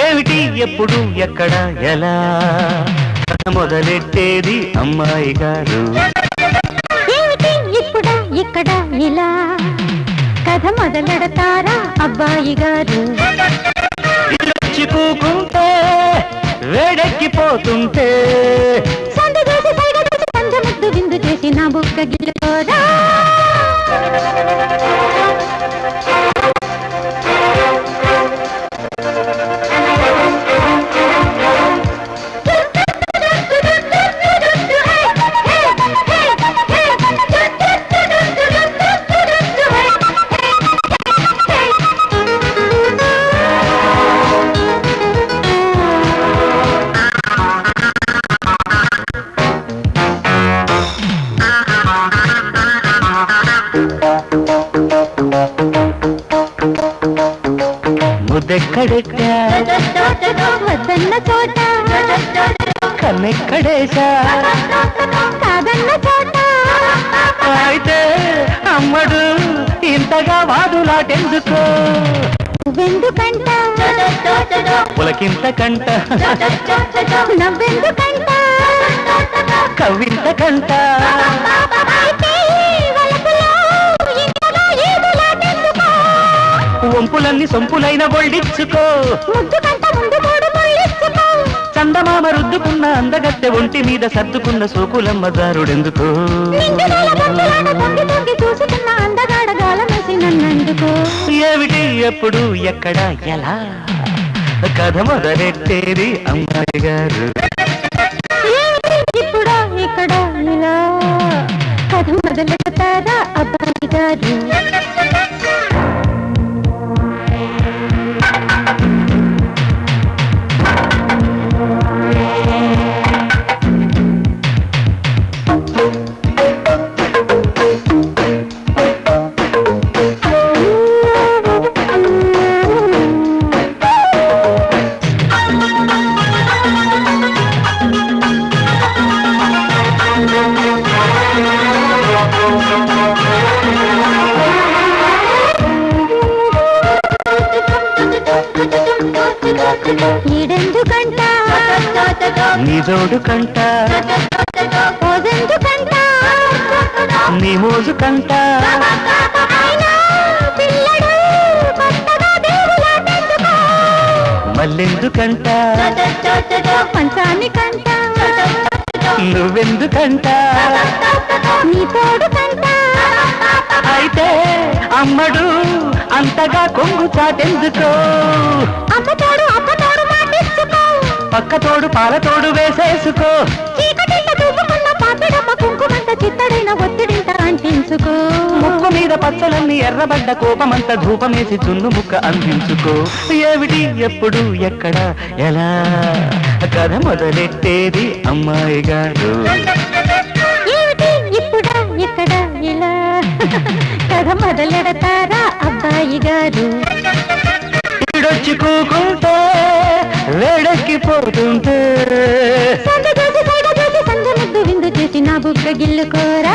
ఏమిటి ఎప్పుడు ఎక్కడ ఎలా మొదలెట్టేది అమ్మాయి గారు? ఏమిటి ఇప్పుడు ఇక్కడ ఇలా కథ మొదలెడతారా అబ్బాయి గారు? చిక్కుకుంటే వేడెక్కిపోతుంటే సందు చేసి సైగ చేసి సంద ముద్దు విందు చేసి నా బుక్క గిల్లుకోరా. ముద్దెక్కడెట్టా వద్దన్న చోట కన్నెక్కడేశా కాదన్న చోట అయితే అమ్మడు ఇంతగా వాదులాటెందుకో? నువ్వెందుకంట పులకింత కంట నవ్వెందుకంట కవింత కంట వంపులన్నీ సొంపులైన బొళ్ళిచ్చుకో. ముద్దుకంట ముందు మూడు ముళ్ళిచ్చుకో. చందమామ రుద్దుకున్న అందగత్తె ఒంటి మీద సర్దుకున్న సోకులమ్మ దారుడెందుకో? చూసుకున్న అందగాడ గాలమేసి నన్నందుకో. ఏమిటి ఎప్పుడు ఎక్కడ ఎలా కథ మొదలెట్టేది అమ్మాయి గారు? ఇప్పుడు ఇక్కడ ఇలా కథ మొదలెడతారా అబ్బాయి గారు? ఈడెందుకంట నీ జోడు కంట పోదెందుకంట నీ మోజు కంట పిల్లడు కొత్తగా దేవులాటెందుకో? మళ్ళెందుకంట పంచానికంట నువ్వెందుకంట నీ తోడు కంట అయితే అమ్మడు అంతగా కొంగు చాటెందుకో? అమ్మ తోడు అప్ప తోడు మాటిచ్చుకో. పక్క తోడు పాల తోడు వేసేసుకో. చీకటింట చూపుకున్న పాపిడమ్మ కుంకుమంత చిత్తడైన ఒత్తిడింట అంటించుకో. ముక్కు మీద పచ్చలన్నీ ఎర్రబడ్డ కోపమంత ధూపమేసి చున్ను ముక్క అందించుకో. ఏమిటి ఎప్పుడు ఎక్కడ ఎలా కథ మొదలెట్టేది అమ్మాయి గారు? ఏమిటి ఇప్పుడు ఇక్కడ ఇలా కథ మొదలెడతారా అబ్బాయి గారు? ఈడొచ్చి కూకుంటే వేడెక్కిపోతుంటే సందు చేసి సైగ చేసి సందు ముద్దు విందు చేసి నా బుక్క గిల్లుకోరా.